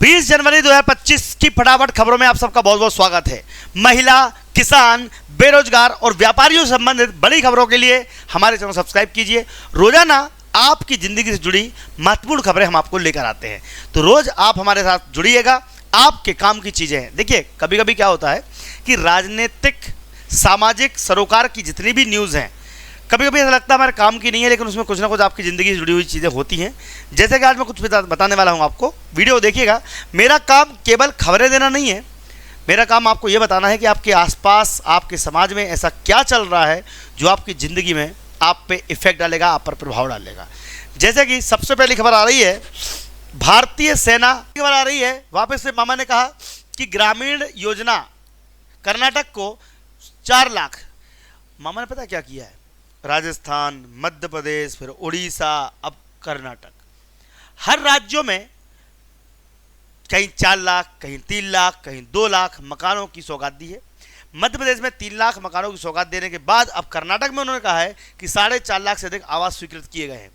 20 जनवरी 2025 की फटाफट खबरों में आप सबका बहुत बहुत स्वागत है। महिला, किसान, बेरोजगार और व्यापारियों से संबंधित बड़ी खबरों के लिए हमारे चैनल सब्सक्राइब कीजिए। रोजाना आपकी जिंदगी से जुड़ी महत्वपूर्ण खबरें हम आपको लेकर आते हैं, तो रोज आप हमारे साथ जुड़िएगा। आपके काम की चीजें हैं। देखिए, कभी कभी क्या होता है कि राजनीतिक, सामाजिक, सरोकार की जितनी भी न्यूज़ हैं, कभी कभी ऐसा लगता है हमारे काम की नहीं है, लेकिन उसमें कुछ ना कुछ आपकी ज़िंदगी से जुड़ी हुई चीज़ें होती हैं। जैसे कि आज मैं कुछ बताने वाला हूं आपको, वीडियो देखिएगा। मेरा काम केवल खबरें देना नहीं है, मेरा काम आपको ये बताना है कि आपके आसपास, आपके समाज में ऐसा क्या चल रहा है जो आपकी ज़िंदगी में आप पे इफेक्ट डालेगा, आप पर प्रभाव डालेगा। जैसे कि सबसे पहली खबर आ रही है, भारतीय सेना की खबर आ रही है। वापस से मामा ने कहा कि ग्रामीण योजना कर्नाटक को 4 लाख। मामा ने पता क्या किया है, राजस्थान, मध्य प्रदेश, फिर उड़ीसा, अब कर्नाटक, हर राज्यों में कहीं 4 लाख, कहीं 3 लाख, कहीं 2 लाख मकानों की सौगात दी है। मध्य प्रदेश में 3 लाख मकानों की सौगात देने के बाद अब कर्नाटक में उन्होंने कहा है कि 4.5 लाख से अधिक आवास स्वीकृत किए गए हैं।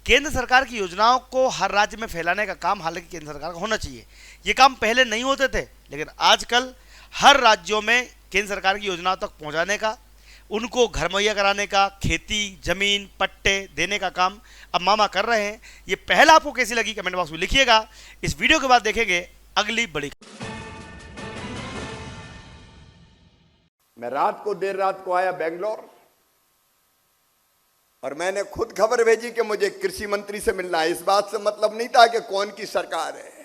केंद्र सरकार की योजनाओं को हर राज्य में फैलाने का काम हालांकि केंद्र सरकार का होना चाहिए। ये काम पहले नहीं होते थे, लेकिन आजकल हर राज्यों में केंद्र सरकार की योजनाओं तक पहुंचाने का, उनको घर मुहैया कराने का, खेती, जमीन, पट्टे देने का काम अब मामा कर रहे हैं। ये पहला आपको कैसी लगी कमेंट बॉक्स में लिखिएगा। इस वीडियो के बाद देखेंगे अगली बड़ी। मैं देर रात को आया बेंगलोर, और मैंने खुद खबर भेजी कि मुझे कृषि मंत्री से मिलना है। इस बात से मतलब नहीं था कि कौन की सरकार है,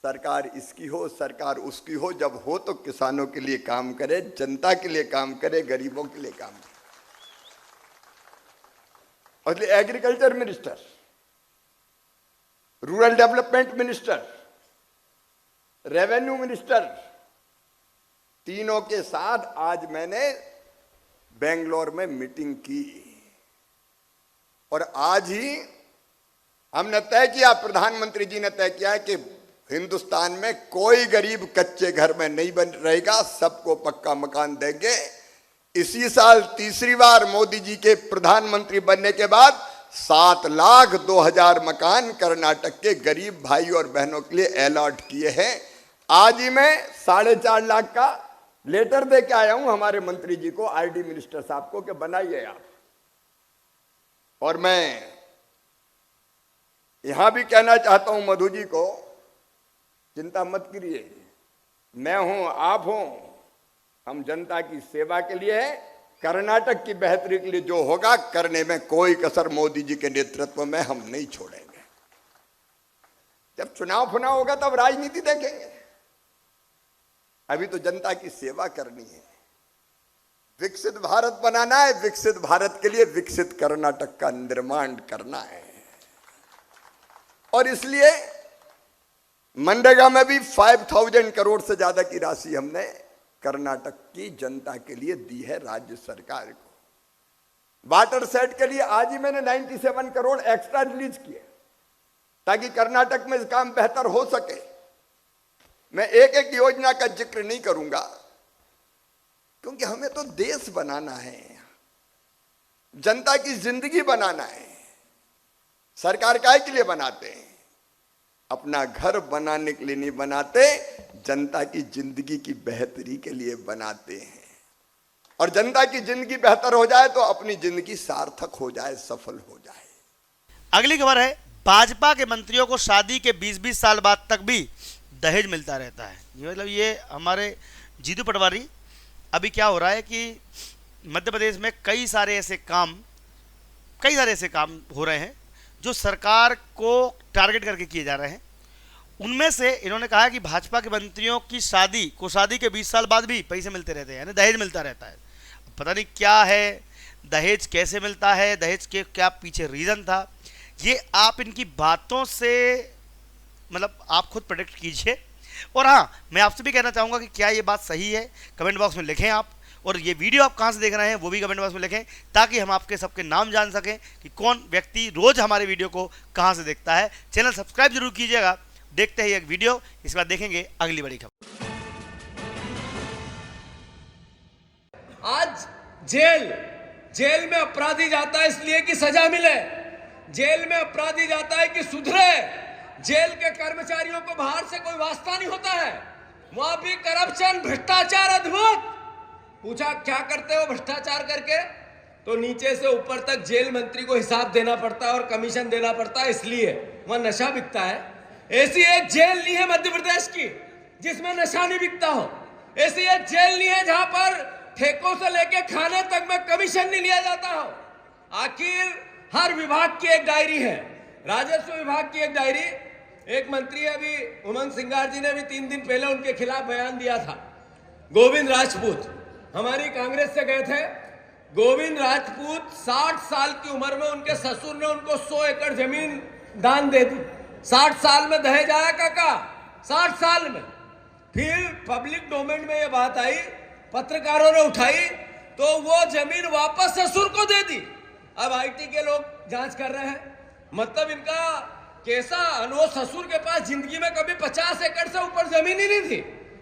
सरकार इसकी हो, सरकार उसकी हो, जब हो तो किसानों के लिए काम करे, जनता के लिए काम करे, गरीबों के लिए काम करे। और agriculture minister, rural development minister, revenue minister, तीनों के साथ आज मैंने बेंगलोर में मीटिंग की। और आज ही हमने तय किया, प्रधानमंत्री जी ने तय किया कि हिंदुस्तान में कोई गरीब कच्चे घर में नहीं बन रहेगा, सबको पक्का मकान देंगे। इसी साल तीसरी बार मोदी जी के प्रधानमंत्री बनने के बाद 7,02,000 मकान कर्नाटक के गरीब भाई और बहनों के लिए अलॉट किए हैं। आज ही मैं 4.5 लाख का लेटर दे के आया हूं हमारे मंत्री जी को, आरडी मिनिस्टर साहब को, कि बनाइए आप। और मैं यहां भी कहना चाहता हूं मधु जी को, चिंता मत करिए, मैं हूं, आप हो, हम जनता की सेवा के लिए है। कर्नाटक की बेहतरी के लिए जो होगा करने में कोई कसर मोदी जी के नेतृत्व में हम नहीं छोड़ेंगे। जब चुनाव फुनाव होगा तब राजनीति देखेंगे, अभी तो जनता की सेवा करनी है। विकसित भारत बनाना है, विकसित भारत के लिए विकसित कर्नाटक का निर्माण करना है। और इसलिए मनरेगा में भी 5,000 करोड़ से ज्यादा की राशि हमने कर्नाटक की जनता के लिए दी है राज्य सरकार को। वाटर सेट के लिए आज ही मैंने 97 करोड़ एक्स्ट्रा रिलीज किए ताकि कर्नाटक में काम बेहतर हो सके। मैं एक एक योजना का जिक्र नहीं करूंगा, क्योंकि हमें तो देश बनाना है, जनता की जिंदगी बनाना है। सरकार काहे के लिए बनाते हैं? अपना घर बनाने के लिए नहीं बनाते, जनता की जिंदगी की बेहतरी के लिए बनाते हैं। और जनता की जिंदगी बेहतर हो जाए तो अपनी जिंदगी सार्थक हो जाए, सफल हो जाए। अगली खबर है, भाजपा के मंत्रियों को शादी के 20-20 साल बाद तक भी दहेज मिलता रहता है। मतलब ये हमारे जीतू पटवारी, अभी क्या हो रहा है कि मध्य प्रदेश में कई सारे ऐसे काम हो रहे हैं जो सरकार को टारगेट करके किए जा रहे हैं। उनमें से इन्होंने कहा कि भाजपा के मंत्रियों की शादी के 20 साल बाद भी पैसे मिलते रहते हैं, यानी दहेज मिलता रहता है। पता नहीं क्या है, दहेज कैसे मिलता है, दहेज के क्या पीछे रीज़न था, ये आप इनकी बातों से मतलब आप खुद प्रेडिक्ट कीजिए। और हाँ, मैं आपसे भी कहना चाहूँगा कि क्या ये बात सही है, कमेंट बॉक्स में लिखें आप। और ये वीडियो आप कहाँ से देख रहे हैं वो भी कमेंट बॉक्स में लिखें, ताकि हम आपके सबके नाम जान सकें कि कौन व्यक्ति रोज़ हमारे वीडियो को कहाँ से देखता है। चैनल सब्सक्राइब जरूर कीजिएगा। देखते हैं एक वीडियो, इसके बाद देखेंगे अगली बड़ी खबर। आज जेल में अपराधी जाता है इसलिए कि सजा मिले, जेल में अपराधी जाता है कि सुधरे, जेल के कर्मचारियों को बाहर से कोई वास्ता नहीं होता है, वहां भी करप्शन, भ्रष्टाचार अद्भुत। पूछा क्या करते हो भ्रष्टाचार करके, तो नीचे से ऊपर तक जेल मंत्री को हिसाब देना पड़ता है और कमीशन देना पड़ता है, इसलिए वहां नशा बिकता है। ऐसी एक जेल नहीं है मध्य प्रदेश की जिसमें नशा नहीं बिकता हो। ऐसी एक जेल नहीं है जहां पर ठेकों से लेके खाने तक में कमीशन नहीं लिया जाता हो। आखिर हर विभाग की एक डायरी है, राजस्व विभाग की एक डायरी। एक मंत्री अभी उमंग सिंगार जी ने भी 3 दिन पहले उनके खिलाफ बयान दिया था। गोविंद राजपूत हमारी कांग्रेस से गए थे। गोविंद राजपूत 60 साल की उम्र में उनके ससुर ने उनको 100 एकड़ जमीन दान दे दी। 60 साल में दहेज आया काका, 60 साल में। फिर पब्लिक डोमेन में ये बात आई, पत्रकारों ने उठाई, तो वो जमीन वापस ससुर को दे दी। अब आईटी के लोग जांच कर रहे हैं, मतलब इनका कैसा अनुभव। ससुर के पास जिंदगी में कभी 50 एकड़ से ऊपर जमीन ही नहीं थी,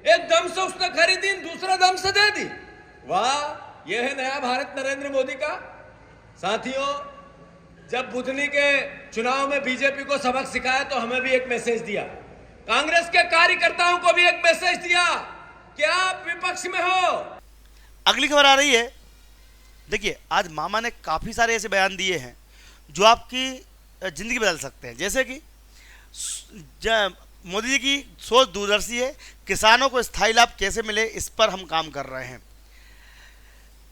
एकदम से उसने खरीदी, दूसरे दम से दे दी। वाह, यह है नया भारत नरेंद्र मोदी का। साथियों, जब बुधनी के चुनाव में बीजेपी को सबक सिखाया तो हमें भी एक मैसेज दिया, कांग्रेस के कार्यकर्ताओं को भी एक मैसेज दिया कि आप विपक्ष में हो। अगली खबर आ रही है। देखिए, आज मामा ने काफ़ी सारे ऐसे बयान दिए हैं जो आपकी ज़िंदगी बदल सकते हैं। जैसे कि मोदी जी की सोच दूरदर्शी है, किसानों को स्थायी लाभ कैसे मिले इस पर हम काम कर रहे हैं।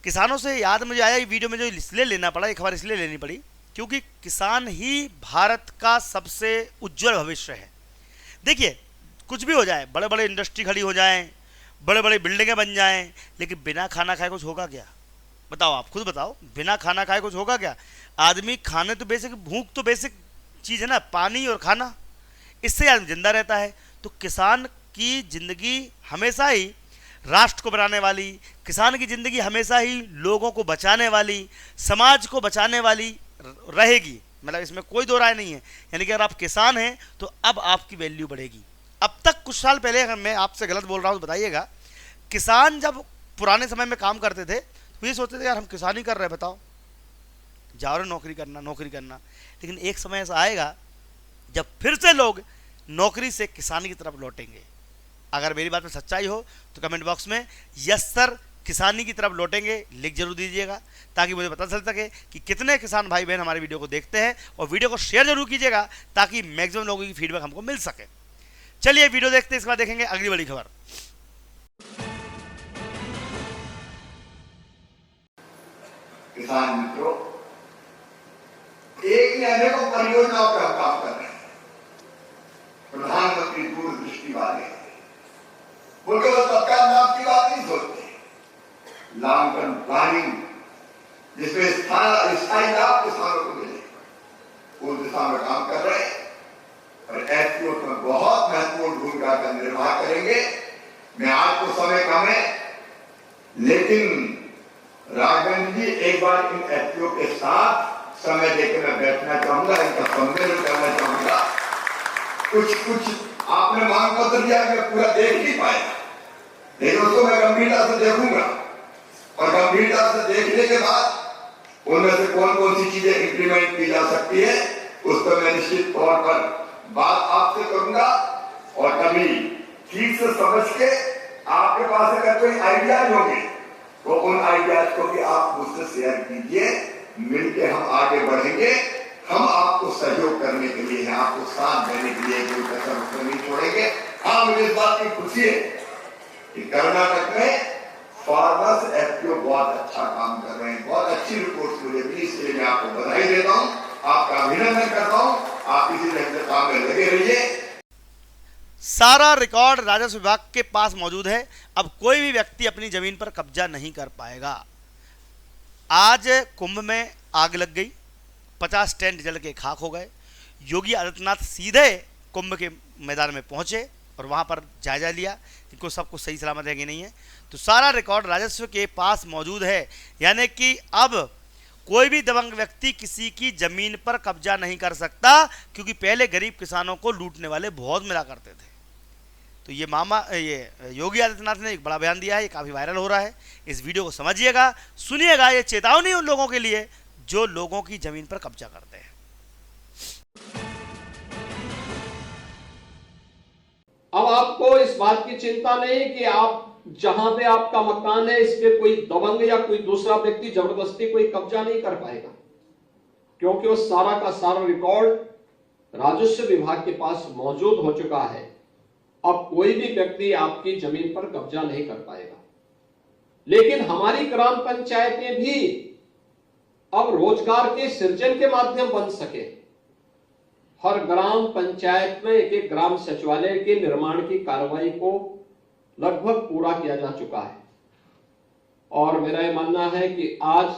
किसानों से याद मुझे आया, ये वीडियो में जो इसलिए लेना पड़ा, ये खबर इसलिए लेनी पड़ी क्योंकि किसान ही भारत का सबसे उज्जवल भविष्य है। देखिए, कुछ भी हो जाए, बड़े बड़े इंडस्ट्री खड़ी हो जाएं, बड़े बड़े बिल्डिंगें बन जाएं, लेकिन बिना खाना खाए कुछ होगा क्या? बताओ, आप खुद बताओ, बिना खाना खाए कुछ होगा क्या? आदमी खाने तो बेसिक, भूख तो बेसिक चीज़ है ना, पानी और खाना, इससे आदमी जिंदा रहता है। तो किसान की ज़िंदगी हमेशा ही राष्ट्र को बनाने वाली, किसान की ज़िंदगी हमेशा ही लोगों को बचाने वाली, समाज को बचाने वाली रहेगी। मतलब इसमें कोई दो राय नहीं है। यानी कि अगर आप किसान हैं तो अब आपकी वैल्यू बढ़ेगी। अब तक कुछ साल पहले, अगर मैं आपसे गलत बोल रहा हूँ तो बताइएगा, किसान जब पुराने समय में काम करते थे तो ये सोचते थे यार हम किसानी कर रहे हैं, बताओ, जाओ रे नौकरी करना, नौकरी करना। लेकिन एक समय ऐसा आएगा जब फिर से लोग नौकरी से किसानी की तरफ लौटेंगे। अगर मेरी बात में सच्चाई हो तो कमेंट बॉक्स में यस सर किसानी की तरफ लौटेंगे लिख जरूर दीजिएगा, ताकि मुझे पता चल सके कि कितने किसान भाई बहन हमारे वीडियो को देखते हैं। और वीडियो को शेयर जरूर कीजिएगा ताकि मैक्सिमम लोगों की फीडबैक हमको मिल सके। चलिए वीडियो देखते हैं, इसके बाद देखेंगे अगली बड़ी खबर। किसान मित्रों, एक या अनेकों परियोजनाओं पर काम कर रहे हैं। प्रधानमंत्री दूरदृष्टि वाले हैं, उनके बस तत्काल नाम की बात नहीं सोचते। लॉन्ग टर्म प्लानिंग, जिसमें स्थायी लाभ किसानों को मिले, उस दिशा में काम कर रहे हैं। और एफपीओ में बहुत महत्वपूर्ण भूमिका का निर्वाह करेंगे। मैं आज तो समय कम है, लेकिन राघवेंद्र जी एक बार इन एफपीओ के साथ समय देकर मैं बैठना चाहूंगा, इनका सम्मेलन करना चाहूंगा। कुछ आपने मांग पत्र दिया, मैं पूरा देख नहीं पाया, लेकिन उसको मैं गंभीरता से देखूंगा। और गंभीरता से देखने के बाद उनमें से कौन कौन सी चीजें इंप्लीमेंट की जा सकती है, उस पर मैं निश्चित तौर पर बात आपसे करूंगा। और कभी ठीक से समझ के आपके पास अगर कोई आइडियाज होंगे तो उन आइडियाज को भी आप मुझसे शेयर कीजिए। मिलके हम आगे बढ़ेंगे। हम आपको सहयोग करने के लिए हैं, आपको साथ देने के लिए कोई कसर उसमें नहीं छोड़ेंगे। हाँ, मुझे इस बात की खुशी है कि कर्नाटक में फार्मर्स एफपीओ बहुत अच्छा काम कर रहे हैं। बहुत अच्छी रिपोर्ट मुझे मिली, इसलिए मैं आपको बधाई देता हूँ, आपका अभिनंदन करता हूँ। आप इसी तरह से काम में लगे रहिए। सारा रिकॉर्ड राजस्व विभाग के पास मौजूद है। अब कोई भी व्यक्ति अपनी जमीन पर कब्जा नहीं कर पाएगा। आज कुंभ में आग लग गई, 50 टेंट जल के खाक हो गए। योगी आदित्यनाथ सीधे कुंभ के मैदान में पहुंचे और वहां पर जायजा लिया कि सब कुछ सही सलामत है कि नहीं है। तो सारा रिकॉर्ड राजस्व के पास मौजूद है। यानी कि अब कोई भी दबंग व्यक्ति किसी की जमीन पर कब्जा नहीं कर सकता, क्योंकि पहले गरीब किसानों को लूटने वाले बहुत मिला करते थे। तो ये योगी आदित्यनाथ ने एक बड़ा बयान दिया है, ये काफ़ी वायरल हो रहा है। इस वीडियो को समझिएगा, सुनिएगा। ये चेतावनी उन लोगों के लिए जो लोगों की जमीन पर कब्जा करते हैं। अब आपको इस बात की चिंता नहीं कि आप जहां पे आपका मकान है इस पे कोई दबंग या कोई दूसरा व्यक्ति जबरदस्ती कोई कब्जा नहीं कर पाएगा, क्योंकि वो सारा का सारा रिकॉर्ड राजस्व विभाग के पास मौजूद हो चुका है। अब कोई भी व्यक्ति आपकी जमीन पर कब्जा नहीं कर पाएगा। लेकिन हमारी ग्राम पंचायतें भी अब रोजगार के सृजन के माध्यम बन सके। हर ग्राम पंचायत में एक एक ग्राम सचिवालय के निर्माण की कार्रवाई को लगभग पूरा किया जा चुका है और मेरा यह मानना है कि आज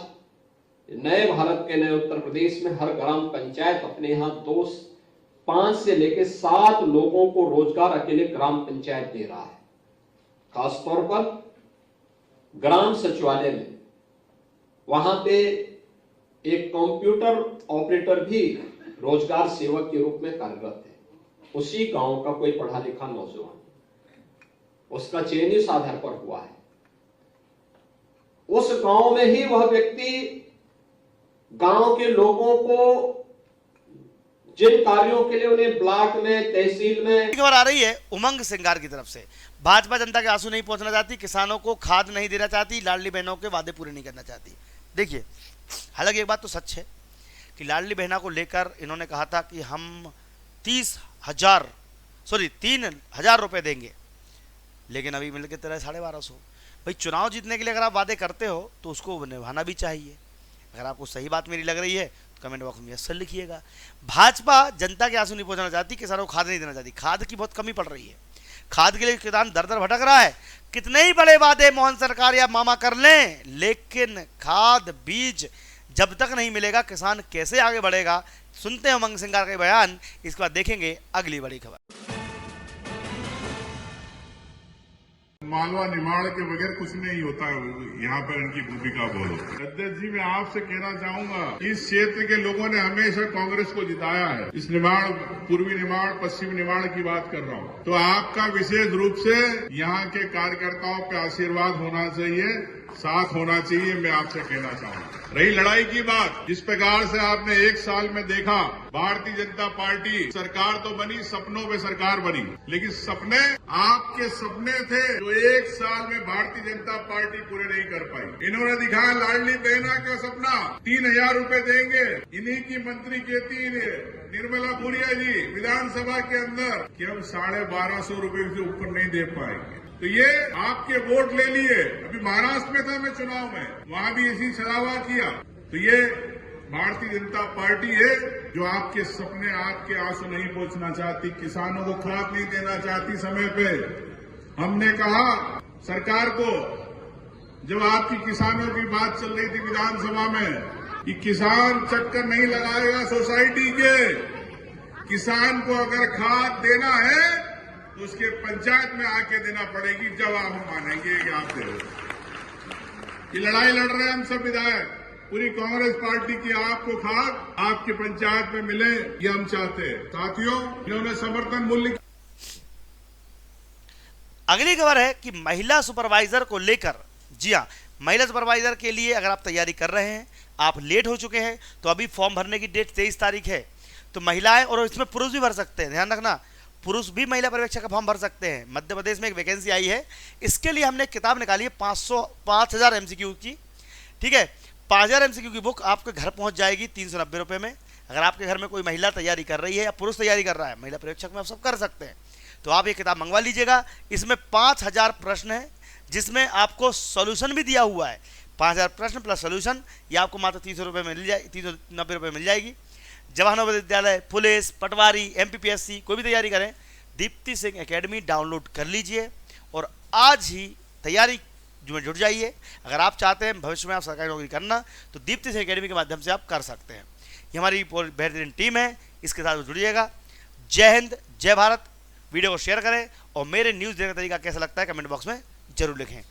नए भारत के नए उत्तर प्रदेश में हर ग्राम पंचायत अपने यहां 5 से लेकर 7 लोगों को रोजगार अकेले ग्राम पंचायत दे रहा है। खासतौर पर ग्राम सचिवालय में वहां पे एक कंप्यूटर ऑपरेटर भी रोजगार सेवक के रूप में कार्यरत है। उसी गांव का कोई पढ़ा लिखा नौजवान, उसका चयन इस आधार पर हुआ है। उस गांव में ही वह व्यक्ति गांव के लोगों को जिन कार्यों के लिए उन्हें ब्लॉक में, तहसील में खबर आ रही है उमंग सिंगार की तरफ से। भाजपा जनता के आंसू नहीं पहुंचना चाहती, किसानों को खाद नहीं देना चाहती, लाडली बहनों के वादे पूरे नहीं करना चाहती। देखिए, हालांकि एक बात तो सच है कि लाडली बहना को लेकर इन्होंने कहा था कि हम 3,000 रुपए देंगे, लेकिन अभी मिल के तरह 1250। भाई, चुनाव जीतने के लिए अगर आप वादे करते हो तो उसको निभाना भी चाहिए। अगर आपको सही बात मेरी लग रही है तो कमेंट बॉक्स में यस लिखिएगा। भाजपा जनता के आंसू नहीं पहुंचाना चाहती, किसानों को खाद नहीं देना चाहती। खाद की बहुत कमी पड़ रही है, खाद के लिए किसान दर दर भटक रहा है। कितने ही बड़े वादे मोहन सरकार या मामा कर लें, लेकिन खाद बीज जब तक नहीं मिलेगा किसान कैसे आगे बढ़ेगा। सुनते हैं उमंग सिंगार का बयान, इसके बाद देखेंगे अगली बड़ी खबर। मालवा निमाड़ के बगैर कुछ नहीं होता है, यहाँ पर इनकी भूमिका बहुत होती है। अध्यक्ष जी, मैं आपसे कहना चाहूंगा, इस क्षेत्र के लोगों ने हमेशा कांग्रेस को जिताया है। इस निमाड़, पूर्वी निमाड़, पश्चिमी निमाड़ की बात कर रहा हूँ, तो आपका विशेष रूप से यहाँ के कार्यकर्ताओं पे आशीर्वाद होना चाहिए, साथ होना चाहिए। मैं आपसे कहना चाहूंगा, रही लड़ाई की बात, जिस प्रकार से आपने 1 साल में देखा, भारतीय जनता पार्टी सरकार तो बनी, सपनों पे सरकार बनी, लेकिन सपने आपके सपने थे जो 1 साल में भारतीय जनता पार्टी पूरे नहीं कर पाई। इन्होंने दिखाया लाडली बहना का सपना, 3,000 रुपए देंगे। इन्हीं की मंत्री कहती है निर्मला भूरिया जी विधानसभा के अंदर कि हम 1250 रुपए से ऊपर नहीं दे पाएंगे। तो ये आपके वोट ले लिए। अभी महाराष्ट्र में था मैं चुनाव में, वहां भी इसी छलावा किया। तो ये भारतीय जनता पार्टी है जो आपके सपने, आपके आंसू नहीं पहुंचना चाहती, किसानों को खाद नहीं देना चाहती समय पे। हमने कहा सरकार को, जब आपकी किसानों की बात चल रही थी विधानसभा में, कि किसान चक्कर नहीं लगाएगा सोसाइटी के, किसान को अगर खाद देना है तो उसके पंचायत में आके देना पड़ेगी, जब आप मानेंगे कि आप दे। ये लड़ाई लड़ रहे हैं हम सब विधायक, पूरी कांग्रेस पार्टी की, आपको खाद आपके पंचायत में मिले, ये हम चाहते हैं। साथियों, इन्होंने समर्थन मूल्य। अगली खबर है कि महिला सुपरवाइजर को लेकर, जी हाँ, महिला सुपरवाइजर के लिए अगर आप तैयारी कर रहे हैं, आप लेट हो चुके हैं, तो अभी फॉर्म भरने की डेट 23 तारीख है। तो महिलाएं और इसमें पुरुष भी भर सकते हैं, ध्यान रखना, पुरुष भी महिला पर्यवेक्षक का फॉर्म भर सकते हैं। मध्य प्रदेश में एक वैकेंसी आई है, इसके लिए हमने एक किताब निकाली है 5,000 MCQ की। ठीक है, 5,000 MCQ की बुक आपके घर पहुंच जाएगी 390 रुपये में। अगर आपके घर में कोई महिला तैयारी कर रही है या पुरुष तैयारी कर रहा है, महिला पर्यवेक्षक में आप सब कर सकते हैं, तो आप ये किताब मंगवा लीजिएगा। इसमें 5,000 प्रश्न है, जिसमें आपको सोल्यूशन भी दिया हुआ है। 5,000 प्रश्न प्लस सोल्यूशन, ये आपको मात्र 300 रुपये में मिल जाए, 390 रुपये मिल जाएगी। जवाहर नवोदय विद्यालय, पुलिस, पटवारी, MPPSC कोई भी तैयारी करें, दीप्ति सिंह एकेडमी डाउनलोड कर लीजिए और आज ही तैयारी में जुट जाइए। अगर आप चाहते हैं भविष्य में आप सरकारी नौकरी करना, तो दीप्ति सिंह एकेडमी के माध्यम से आप कर सकते हैं। ये हमारी बेहतरीन टीम है, इसके साथ जुड़िएगा। जय हिंद, जय भारत। वीडियो को शेयर करें और मेरे न्यूज़ देखने का तरीका कैसा लगता है कमेंट बॉक्स में जरूर लिखें।